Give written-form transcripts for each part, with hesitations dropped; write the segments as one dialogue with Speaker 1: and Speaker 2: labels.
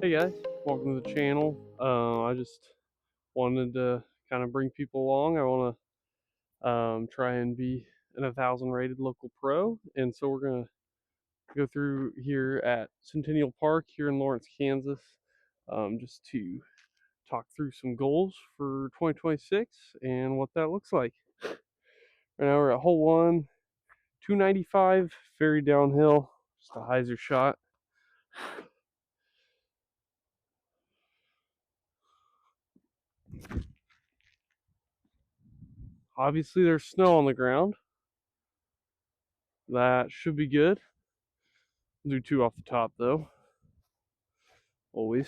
Speaker 1: Hey guys, welcome to the channel. I just wanted to kind of bring people along. I want to try and be an 1,000 rated local pro, and so we're gonna go through here at Centennial Park here in Lawrence, Kansas, just to talk through some goals for 2026 and what that looks like. Right now we're at hole one, 295, very downhill, just a hyzer shot. Obviously, there's snow on the ground. That should be good. Do two off the top though, always.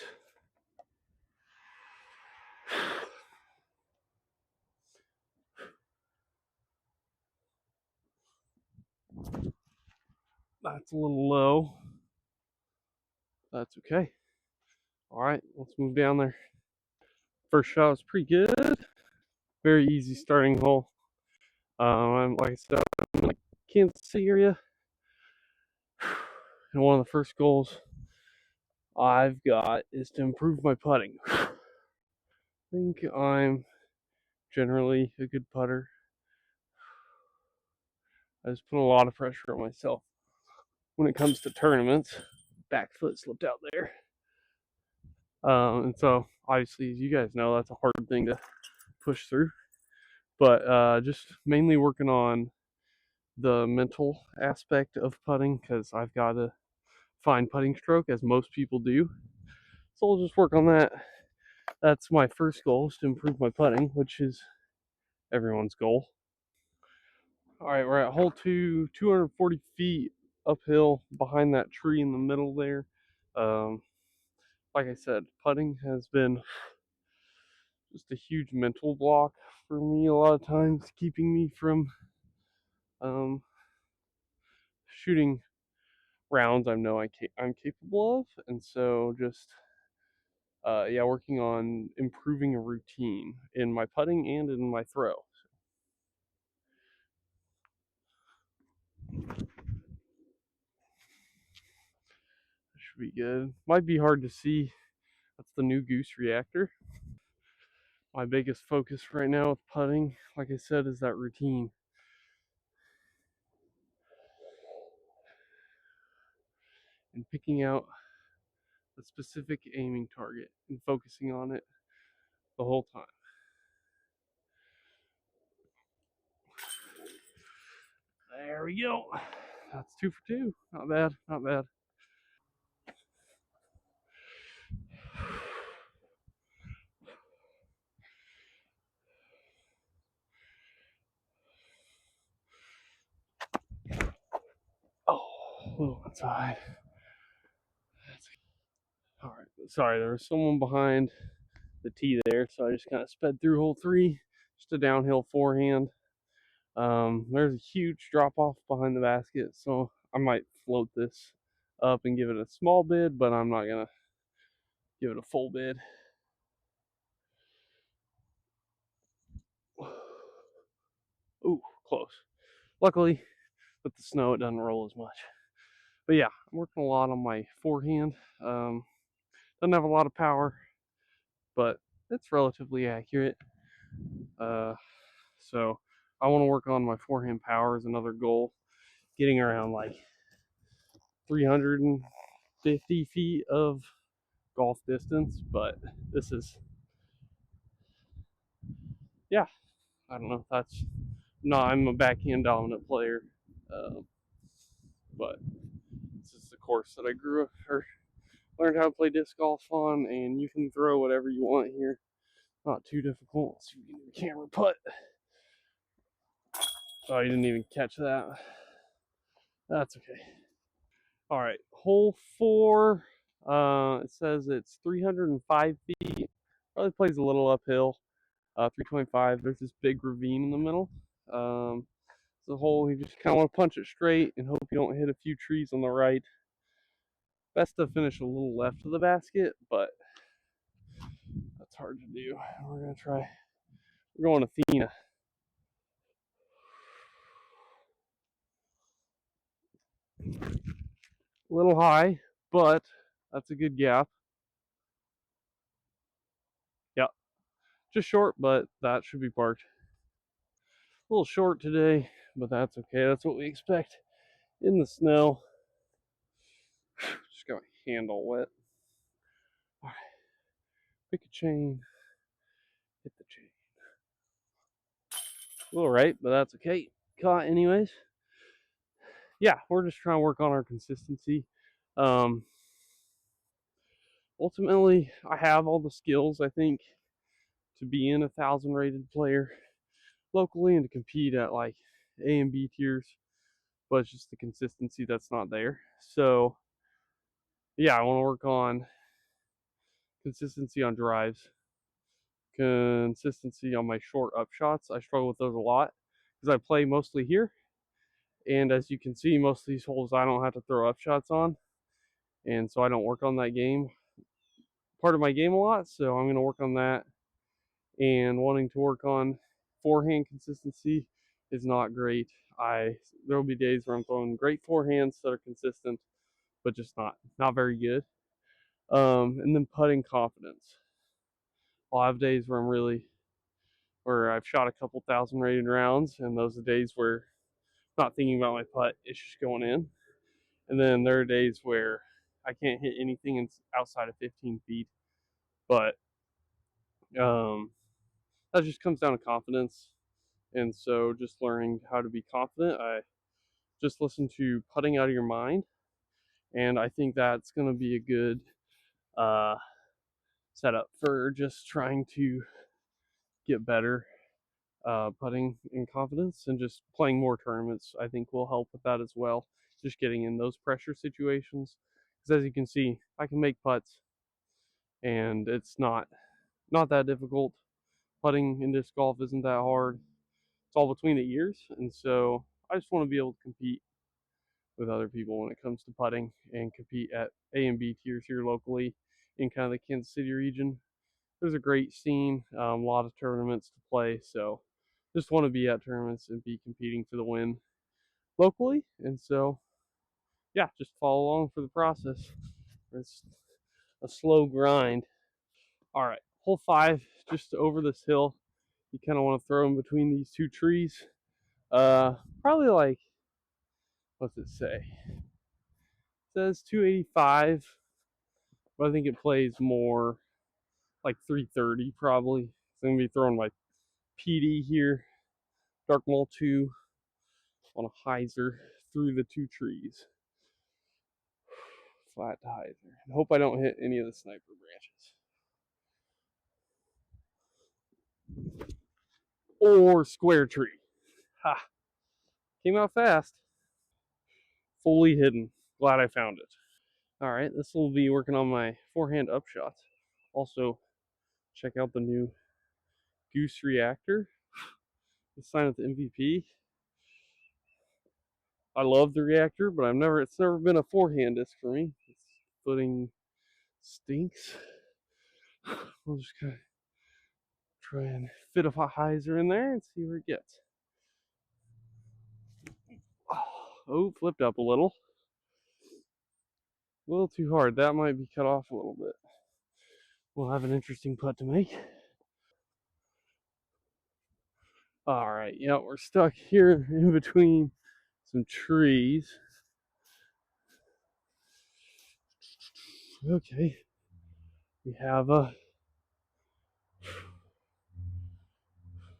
Speaker 1: That's a little low. That's okay. All right, let's move down there. First shot was pretty good. Very easy starting hole. I'm like I said, I'm in the Kansas City area, and one of the first goals I've got is to improve my putting. I think I'm generally a good putter. I just put a lot of pressure on myself when it comes to tournaments. Back foot slipped out there. And so, obviously, as you guys know, that's a hard thing to push through. But just mainly working on the mental aspect of putting because I've got a fine putting stroke, as most people do. So I'll just work on that. That's my first goal, is to improve my putting, which is everyone's goal. All right, we're at hole two, 240 feet uphill behind that tree in the middle there. Like I said, putting has been just a huge mental block for me a lot of times, keeping me from um, shooting rounds I know I'm capable of. And so just yeah, working on improving a routine in my putting and in my throw. Should be good. Might be hard to see. That's the new Goose reactor. My biggest focus right now with putting, like I said, is that routine. And picking out a specific aiming target and focusing on it the whole time. There we go. That's 2 for 2. Not bad, not bad. Oh, a little outside. All right, sorry, there was someone behind the tee there, so I just kind of sped through hole three, just a downhill forehand. There's a huge drop off behind the basket, so I might float this up and give it a small bid, but I'm not gonna give it a full bid. Ooh, close. Luckily, with the snow, it doesn't roll as much. But yeah, I'm working a lot on my forehand. Doesn't have a lot of power, but it's relatively accurate. So I want to work on my forehand power is another goal. Getting around like 350 feet of golf distance, but this is, yeah, I don't know. That's no, I'm a backhand dominant player, uh, but this is the course that I grew up or learned how to play disc golf on, and you can throw whatever you want here. Not too difficult. Let's see if we can do the camera putt. Oh, you didn't even catch that. That's okay. All right, hole four. It says it's 305 feet. Probably plays a little uphill. 325. There's this big ravine in the middle. It's a hole you just kind of want to punch it straight and hope you don't hit a few trees on the right. Best to finish a little left of the basket, but that's hard to do. We're gonna try. We're going Athena. A little high, but that's a good gap. Just short, but that should be parked. A little short today, but that's okay. That's what we expect in the snow. Just got my handle wet. All right, pick a chain, hit the chain. A little right, but that's okay. Caught anyways. Yeah, we're just trying to work on our consistency. Um, Ultimately, I have all the skills, I think, to be in 1,000 rated player locally and to compete at like A and B tiers, but it's just the consistency that's not there. So, yeah, I want to work on consistency on drives, consistency on my short up shots. I struggle with those a lot because I play mostly here. And as you can see, most of these holes I don't have to throw up shots on. And so I don't work on that game, part of my game a lot. So I'm going to work on that, and wanting to work on forehand consistency is not great. There will be days where I'm throwing great forehands that are consistent, but just not very good. And then putting confidence. I'll have days where I've shot a couple thousand rated rounds, and those are days where I'm not thinking about my putt, it's just going in. And then there are days where I can't hit anything outside of 15 feet, but um, that just comes down to confidence. And so just learning how to be confident, I just listen to Putting Out of Your Mind. And I think that's going to be a good uh, setup for just trying to get better putting in confidence, and just playing more tournaments, I think will help with that as well. Just getting in those pressure situations. Because as you can see, I can make putts, and it's not that difficult. Putting in disc golf isn't that hard. It's all between the ears, and so I just want to be able to compete with other people when it comes to putting and compete at A and B tiers here locally in kind of the Kansas City region. There's a great scene, a lot of tournaments to play, so just want to be at tournaments and be competing for the win locally. And so, yeah, just follow along for the process. It's a slow grind. All right, hole 5, just over this hill. You kind of want to throw in between these two trees. Probably like, what's it say? It says 285, but I think it plays more like 330 probably. So I'm gonna be throwing my PD here, Dark Maul 2 on a hyzer through the two trees. Flat hyzer. I hope I don't hit any of the sniper branches. Or square tree. Ha! Came out fast. Fully hidden. Glad I found it. Alright, this will be working on my forehand upshots. Also, check out the new Goose Reactor. This sign at the MVP. I love the reactor, but it's never been a forehand disc for me. Its footing stinks. We'll just kind of try and fit a hyzer in there and see where it gets. Oh, flipped up a little. A little too hard. That might be cut off a little bit. We'll have an interesting putt to make. All right, yeah, we're stuck here in between some trees. Okay, we have a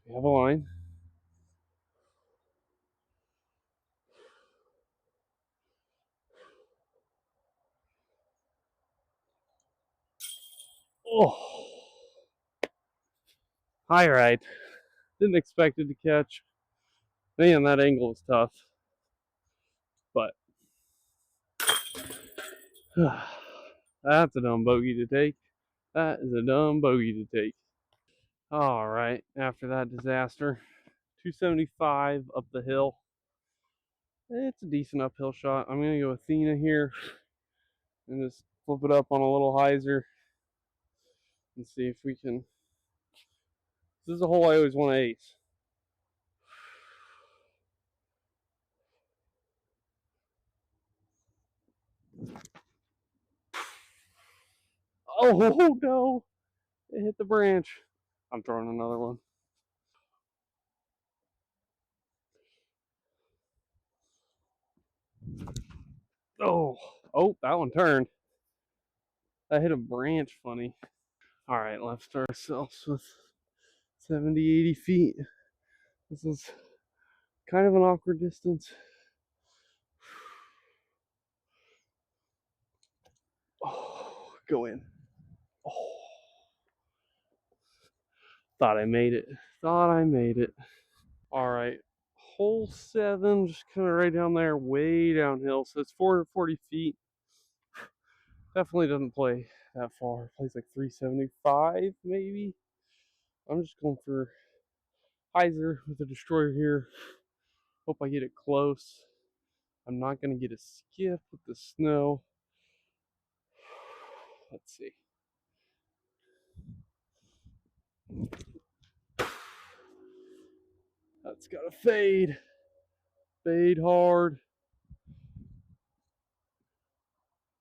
Speaker 1: line. Oh, high right. Didn't expect it to catch. Man, that angle is tough. But that's a dumb bogey to take. That is a dumb bogey to take. All right, after that disaster, 275 up the hill. It's a decent uphill shot. I'm going to go Athena here and just flip it up on a little hyzer and see if we can. This is a hole I always want to ace. Oh no! It hit the branch. I'm throwing another one. Oh, that one turned. That hit a branch funny. All right, let's start ourselves with 70, 80 feet. This is kind of an awkward distance. Oh, go in. Oh, thought I made it. All right, hole 7, just kind of right down there, way downhill. So it's 440 feet. Definitely doesn't play that far. It plays like 375 maybe. I'm just going for hyzer with the destroyer here. Hope I get it close. I'm not going to get a skip with the snow. Let's see. That's got to fade. Fade hard.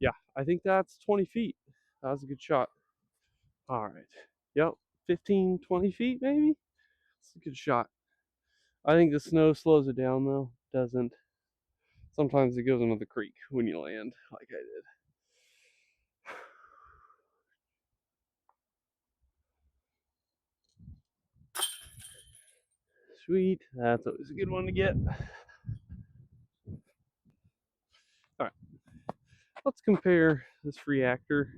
Speaker 1: Yeah, I think that's 20 feet. That was a good shot. All right. Yep. 15, 20 feet maybe? It's a good shot. I think the snow slows it down though. Doesn't. Sometimes it goes into the creek when you land, like I did. Sweet. That's always a good one to get. Alright. Let's compare this reactor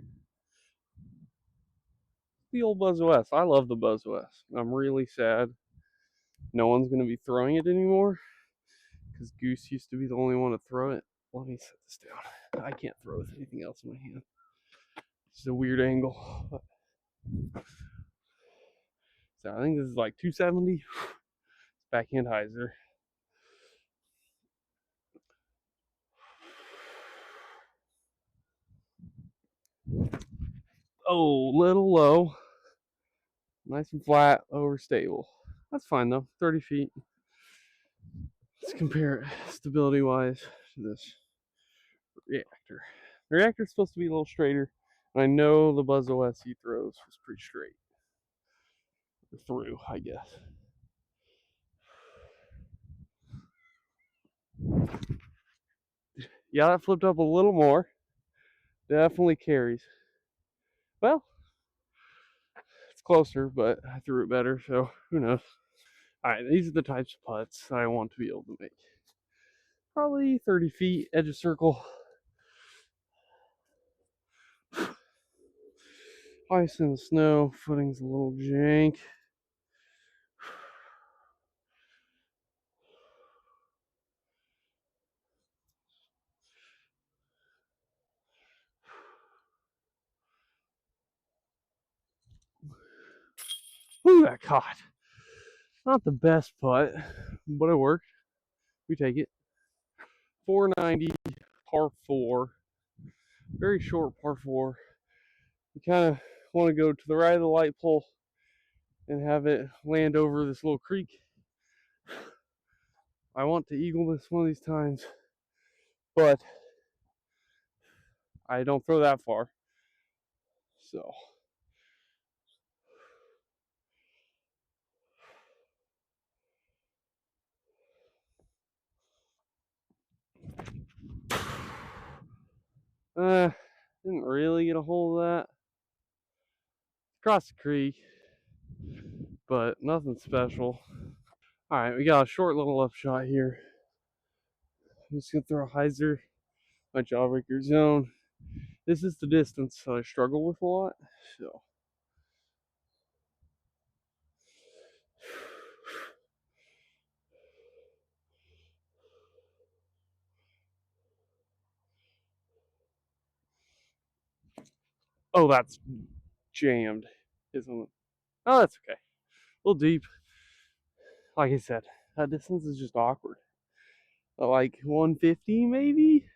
Speaker 1: to the old Buzz OS. I love the Buzz OS. I'm really sad no one's going to be throwing it anymore because Goose used to be the only one to throw it. Let me set this down. I can't throw with anything else in my hand. It's a weird angle. So I think this is like 270. Backhand hyzer. Oh, little low. Nice and flat, overstable. That's fine though. 30 feet. Let's compare it stability wise to this reactor. The reactor's supposed to be a little straighter. And I know the Buzz OS he throws was pretty straight. Or through, I guess. Yeah, that flipped up a little more. Definitely carries. Well, it's closer, but I threw it better, so who knows. Alright, these are the types of putts I want to be able to make. Probably 30 feet, edge of circle. Ice in the snow, footing's a little jank. Ooh, that caught. Not the best putt, but it worked. We take it. 490, par 4. Very short par 4. You kind of want to go to the right of the light pole and have it land over this little creek. I want to eagle this one of these times, but I don't throw that far. So. Didn't really get a hold of that. Across the creek, but nothing special. Alright, we got a short little upshot here. I'm just gonna throw a hyzer, my jawbreaker zone. This is the distance that I struggle with a lot. So. Oh, that's jammed, isn't it? Oh, that's okay. A little deep. Like I said, that distance is just awkward. Like 150 maybe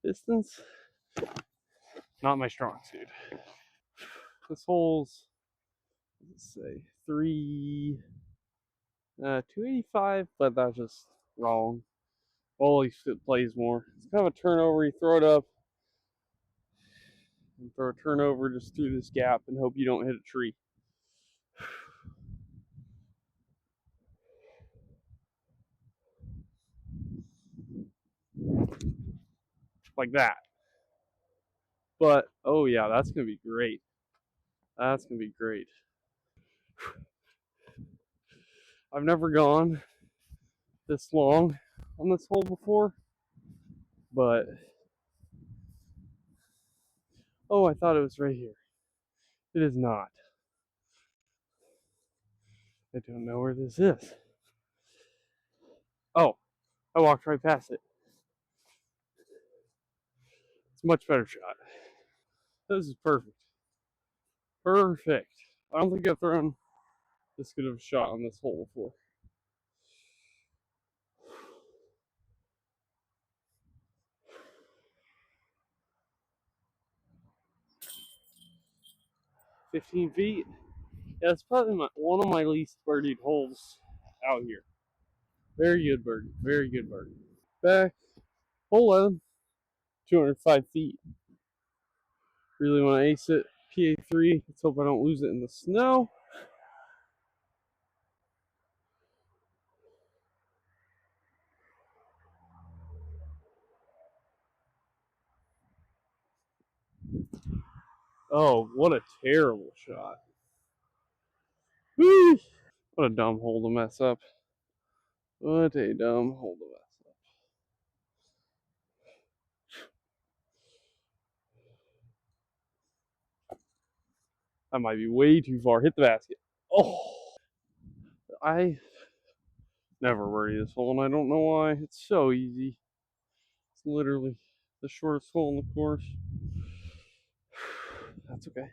Speaker 1: distance. Not my strong suit. This hole's, let's say, 285, but that's just wrong. Holy shit, plays more. It's kind of a turnover. You throw it up and throw a turnover just through this gap and hope you don't hit a tree. like that. But oh yeah, that's gonna be great. That's gonna be great. I've never gone this long on this hole before, but oh, I thought it was right here. It is not. I don't know where this is. Oh, I walked right past it. It's a much better shot. This is perfect. Perfect. I don't think I've thrown this good of a shot on this hole before. $15. Yeah, it's probably one of my least birdied holes out here. Very good birdie. Very good birdie. Back. Hole 11. 205 feet. Really want to ace it. PA3. Let's hope I don't lose it in the snow. Oh, what a terrible shot. Whee! What a dumb hole to mess up. What a dumb hole to mess up. That might be way too far. Hit the basket. Oh, I never worry this hole, and I don't know why. It's so easy. It's literally the shortest hole in the course. That's okay.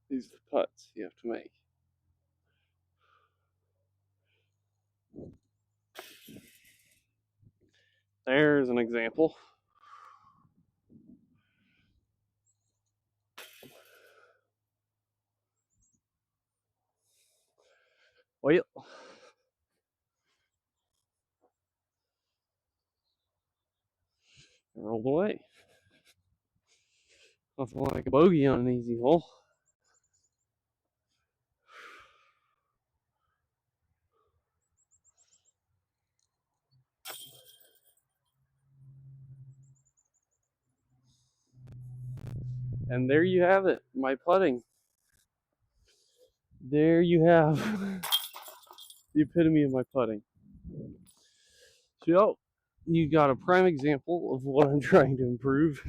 Speaker 1: These are the putts you have to make. There's an example. Well, it rolled away. Nothing like a bogey on an easy hole. And there you have it, my putting. There you have the epitome of my putting. So, you got a prime example of what I'm trying to improve.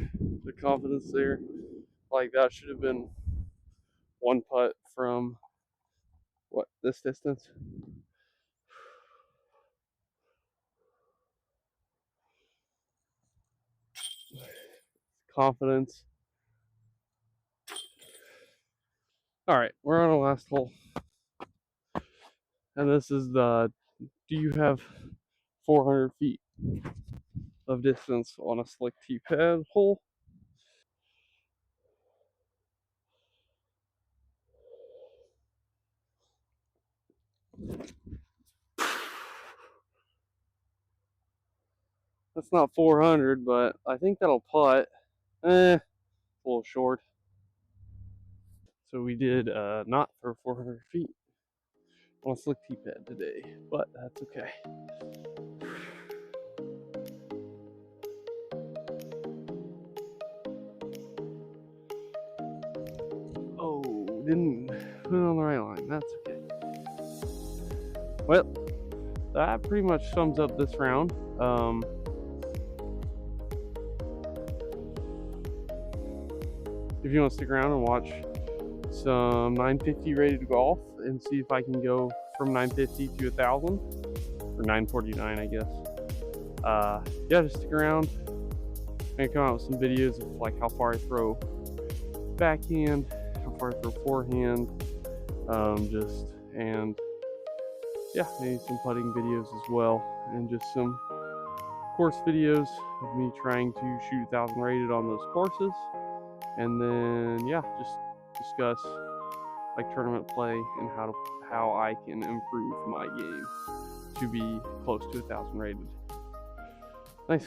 Speaker 1: The confidence there. Like, that should have been one putt from, what, this distance? Confidence. Alright, we're on our last hole. And this is the, do you have 400 feet of distance on a slick tee pad hole? That's not 400, but I think that'll putt. A little short. So we did not throw 400 feet on a slick tee pad today, but that's okay. Oh, didn't put it on the right line. That's okay. Well, that pretty much sums up this round. If you want to stick around and watch some 950 rated golf and see if I can go from 950 to 1,000 or 949, I guess. Yeah, just stick around. I'm gonna come out with some videos of like how far I throw backhand, how far I throw forehand, and yeah, maybe some putting videos as well, and just some course videos of me trying to shoot 1,000 rated on those courses, and then yeah, just discuss like tournament play and how I can improve my game to be close to 1,000 rated. Nice.